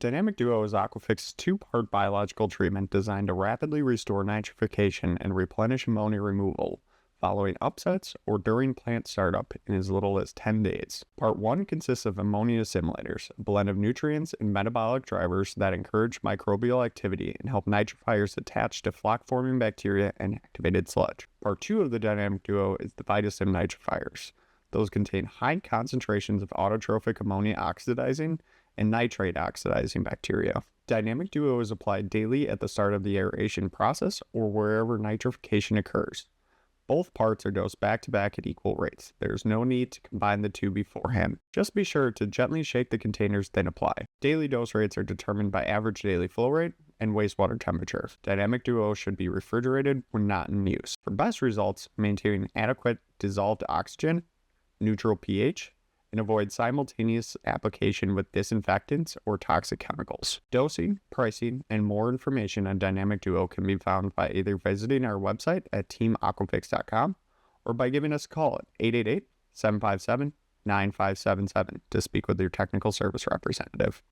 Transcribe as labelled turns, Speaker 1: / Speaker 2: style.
Speaker 1: Dynamic Duo is Aquafix's two-part biological treatment designed to rapidly restore nitrification and replenish ammonia removal following upsets or during plant startup in as little as 10 days. Part 1 consists of ammonia assimilators, a blend of nutrients and metabolic drivers that encourage microbial activity and help nitrifiers attach to flock-forming bacteria and activated sludge. Part 2 of the Dynamic Duo is the Vitastim nitrifiers. Those contain high concentrations of autotrophic ammonia oxidizing and nitrate oxidizing bacteria. Dynamic Duo is applied daily at the start of the aeration process or wherever nitrification occurs. Both parts are dosed back-to-back at equal rates. There is no need to combine the two beforehand. Just be sure to gently shake the containers, then apply. Daily dose rates are determined by average daily flow rate and wastewater temperature. Dynamic Duo should be refrigerated when not in use. For best results, maintain adequate dissolved oxygen, neutral pH, and avoid simultaneous application with disinfectants or toxic chemicals. Dosing, pricing, and more information on Dynamic Duo can be found by either visiting our website at teamaquafix.com or by giving us a call at 888-757-9577 to speak with your technical service representative.